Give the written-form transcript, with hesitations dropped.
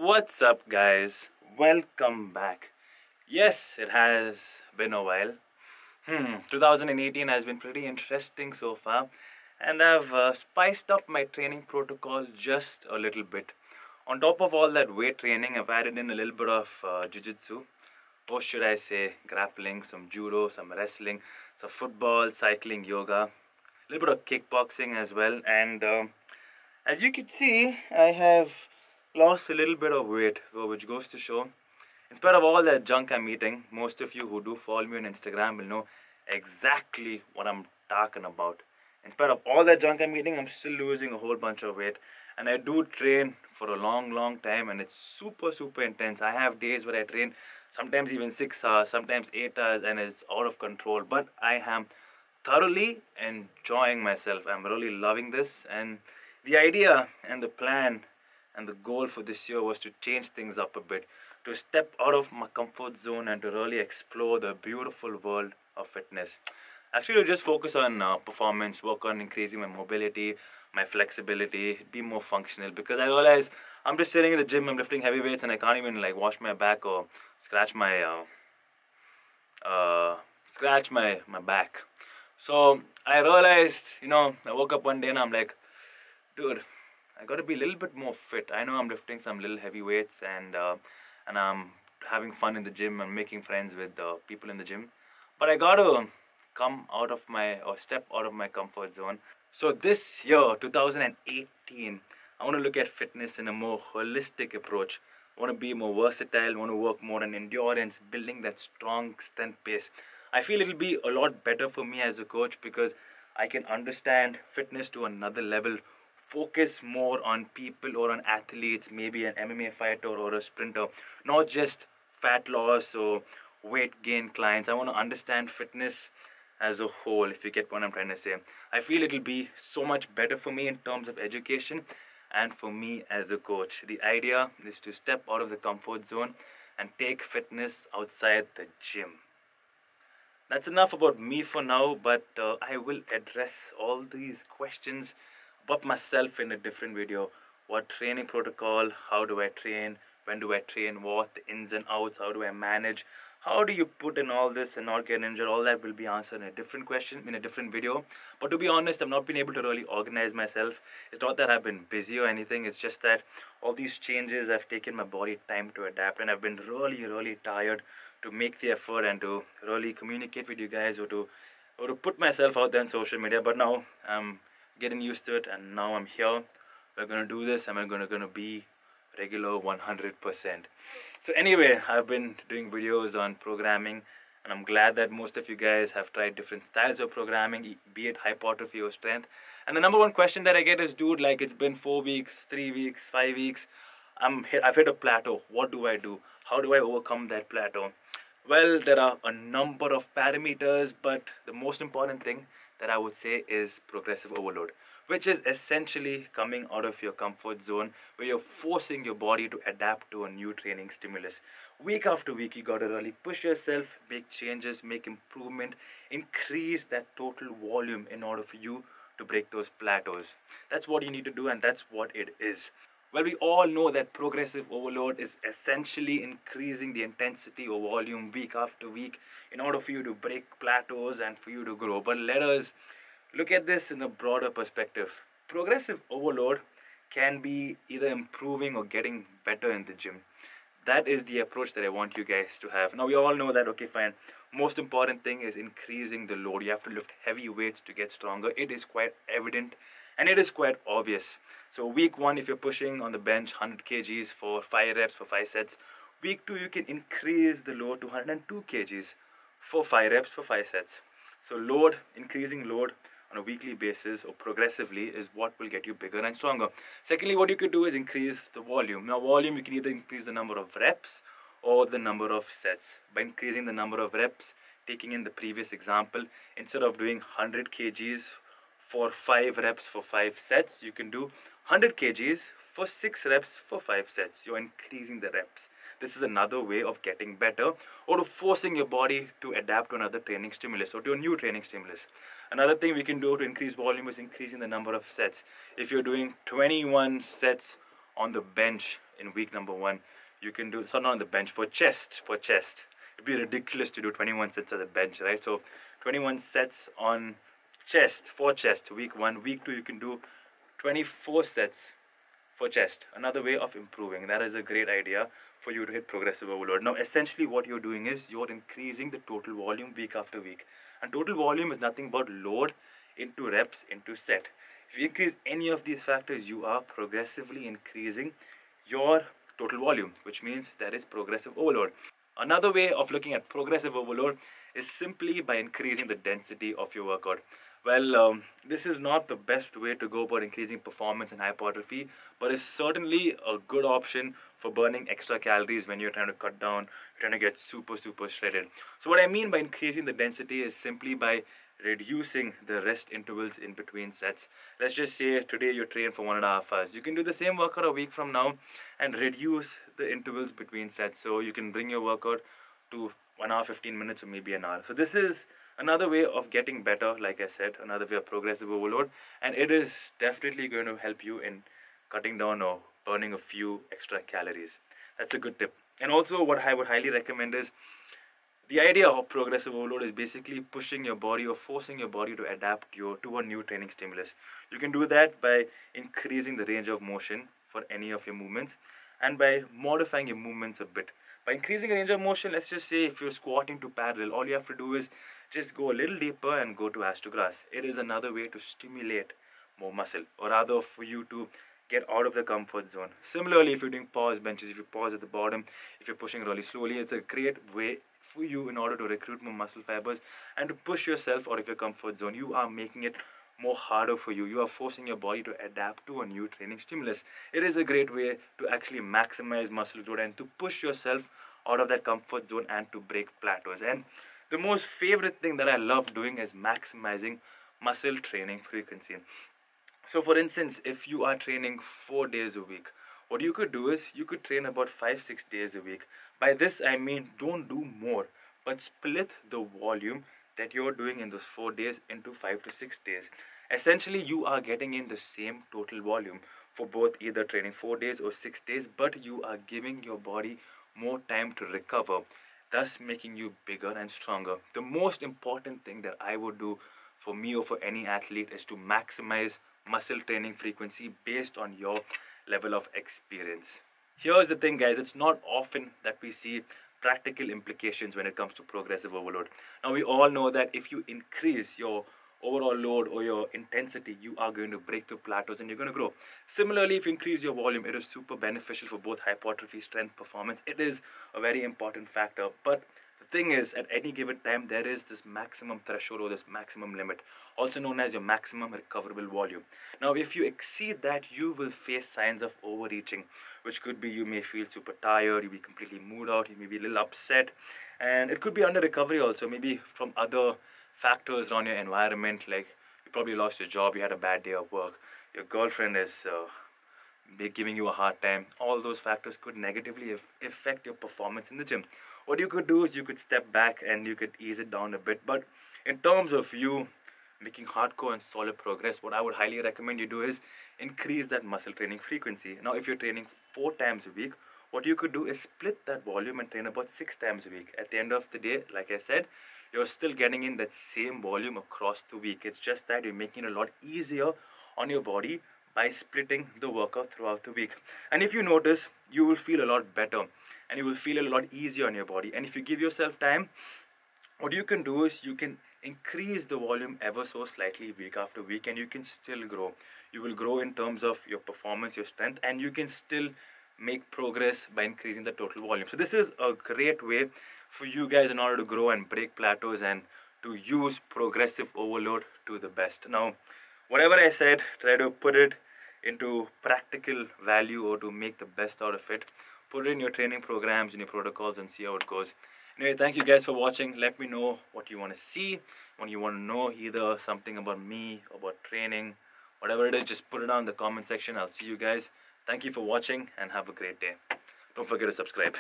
What's up, guys? Welcome back. Yes, it has been a while. 2018 has been pretty interesting so far, and I've spiced up my training protocol just a little bit. On top of all that weight training, I've added in a little bit of jiu-jitsu, or should I say grappling, some judo, some wrestling, some football, cycling, yoga, a little bit of kickboxing as well, and as you can see, I have lost a little bit of weight, which goes to show, in spite of all that junk I'm eating, most of you who do follow me on Instagram will know exactly what I'm talking about. In spite of all that junk I'm eating, I'm still losing a whole bunch of weight. And I do train for a long time, and it's super intense. I have days where I train sometimes even 6 hours, sometimes 8 hours, and it's out of control. But I am thoroughly enjoying myself. I'm really loving this, and the idea and the plan and the goal for this year was to change things up a bit, to step out of my comfort zone and to really explore the beautiful world of fitness. Actually, to just focus on performance, work on increasing my mobility, my flexibility, be more functional, because I realize I'm just sitting in the gym, I'm lifting heavy weights, and I can't even like wash my back or scratch my back. So I realized, I woke up one day and I'm like, dude, I gotta be a little bit more fit. I know I'm lifting some little heavy weights, and I'm having fun in the gym and making friends with people in the gym, but I gotta step out of my comfort zone. So this year, 2018, I want to look at fitness in a more holistic approach. I want to be more versatile. I want to work more on endurance, building that strong strength base. I feel it'll be a lot better for me as a coach because I can understand fitness to another level, focus more on people or on athletes, maybe an MMA fighter or a sprinter, not just fat loss or weight gain clients. I want to understand fitness as a whole, if you get what I'm trying to say. I feel it'll be so much better for me in terms of education and for me as a coach. The idea is to step out of the comfort zone and take fitness outside the gym. That's enough about me for now, but I will address all these questions about myself in a different video. What training protocol, how do I train, when do I train, what the ins and outs, how do I manage, how do you put in all this and not get injured, all that will be answered in a different video. But to be honest, I've not been able to really organize myself. It's not that I've been busy or anything, it's just that all these changes have taken my body time to adapt, and I've been really tired to make the effort and to really communicate with you guys, or to put myself out there on social media. But now I'm getting used to it, and now I'm here. We're gonna do this, and we're gonna be regular 100%. So anyway, I've been doing videos on programming, and I'm glad that most of you guys have tried different styles of programming, be it hypertrophy or strength. And the number one question that I get is, dude, like, it's been 4 weeks, 3 weeks, 5 weeks, I've hit a plateau. What do I do? How do I overcome that plateau? Well, there are a number of parameters, but the most important thing that I would say is progressive overload, which is essentially coming out of your comfort zone, where you're forcing your body to adapt to a new training stimulus. Week after week, you got to really push yourself, make changes, make improvement, increase that total volume in order for you to break those plateaus. That's what you need to do, and that's what it is. Well, we all know that progressive overload is essentially increasing the intensity or volume week after week in order for you to break plateaus and for you to grow. But let us look at this in a broader perspective. Progressive overload can be either improving or getting better in the gym. That is the approach that I want you guys to have. Now, we all know that, okay, fine, most important thing is increasing the load. You have to lift heavy weights to get stronger. It is quite evident and it is quite obvious. So week 1, if you're pushing on the bench 100 kgs for 5 reps for 5 sets, week 2 you can increase the load to 102 kgs for 5 reps for 5 sets. So increasing load on a weekly basis or progressively is what will get you bigger and stronger. Secondly, what you could do is increase the volume. Now, volume, you can either increase the number of reps or the number of sets. By increasing the number of reps, taking in the previous example, instead of doing 100 kgs for 5 reps for 5 sets, you can do 100 kgs for 6 reps for 5 sets. You're increasing the reps. This is another way of getting better, or to forcing your body to adapt to another training stimulus or to a new training stimulus. Another thing we can do to increase volume is increasing the number of sets. If you're doing 21 sets on the bench in week number 1, you can do, so not on the bench, for chest, it'd be ridiculous to do 21 sets at the bench, right? So 21 sets on chest, for chest, week 1. Week 2, you can do 24 sets for chest. Another way of improving. That is a great idea for you to hit progressive overload. Now essentially what you're doing is you're increasing the total volume week after week, and total volume is nothing but load into reps into set. If you increase any of these factors, you are progressively increasing your total volume, which means there is progressive overload. Another way of looking at progressive overload is simply by increasing the density of your workout. Well, this is not the best way to go about increasing performance and hypertrophy, but it's certainly a good option for burning extra calories when you're trying to cut down, trying to get super shredded. So what I mean by increasing the density is simply by reducing the rest intervals in between sets. Let's just say today you train for 1.5 hours. You can do the same workout a week from now and reduce the intervals between sets. So you can bring your workout to 1 hour 15 minutes or maybe an hour. So this is another way of getting better, like I said, another way of progressive overload, and it is definitely going to help you in cutting down or burning a few extra calories. That's a good tip. And also what I would highly recommend is, the idea of progressive overload is basically pushing your body or forcing your body to adapt to a new training stimulus. You can do that by increasing the range of motion for any of your movements and by modifying your movements a bit. By increasing the range of motion, let's just say if you're squatting to parallel, all you have to do is just go a little deeper and go to ass to grass. It is another way to stimulate more muscle, or rather for you to get out of the comfort zone. Similarly, if you're doing pause benches, if you pause at the bottom, if you're pushing really slowly, it's a great way for you in order to recruit more muscle fibers and to push yourself out of your comfort zone. You are making it more harder for you. You are forcing your body to adapt to a new training stimulus. It is a great way to actually maximize muscle growth and to push yourself out of that comfort zone and to break plateaus. And the most favorite thing that I love doing is maximizing muscle training frequency. So for instance, if you are training 4 days a week, what you could do is you could train about 5-6 days a week. By this I mean don't do more, but split the volume that you're doing in those 4 days into 5 to 6 days. Essentially you are getting in the same total volume for both either training 4 days or 6 days, but you are giving your body more time to recover, thus making you bigger and stronger. The most important thing that I would do for me or for any athlete is to maximize muscle training frequency based on your level of experience. Here's the thing, guys, it's not often that we see practical implications when it comes to progressive overload. Now we all know that if you increase your overall load or your intensity, you are going to break through plateaus and you're going to grow. Similarly, if you increase your volume, it is super beneficial for both hypertrophy, strength, performance. It is a very important factor. But the thing is, at any given time, there is this maximum threshold or this maximum limit, also known as your maximum recoverable volume. Now, if you exceed that, you will face signs of overreaching, which could be you may feel super tired, you'll be completely mood out, you may be a little upset, and it could be under recovery also, maybe from other factors around your environment, like you probably lost your job, you had a bad day of work, your girlfriend is giving you a hard time. All those factors could negatively affect your performance in the gym. What you could do is you could step back and you could ease it down a bit. But in terms of you making hardcore and solid progress, what I would highly recommend you do is increase that muscle training frequency. Now, if you're training 4 times a week, what you could do is split that volume and train about 6 times a week. At the end of the day, like I said, you're still getting in that same volume across the week. It's just that you're making it a lot easier on your body by splitting the workout throughout the week. And if you notice, you will feel a lot better and you will feel a lot easier on your body. And if you give yourself time, what you can do is you can increase the volume ever so slightly week after week and you can still grow. You will grow in terms of your performance, your strength, and you can still make progress by increasing the total volume. So this is a great way for you guys in order to grow and break plateaus and to use progressive overload to the best. Now, whatever I said, try to put it into practical value or to make the best out of it. Put it in your training programs, in your protocols, and see how it goes. Anyway, thank you guys for watching. Let me know what you want to see, what you want to know, either something about me, about training, whatever it is, just put it down in the comment section. I'll see you guys. Thank you for watching and have a great day. Don't forget to subscribe.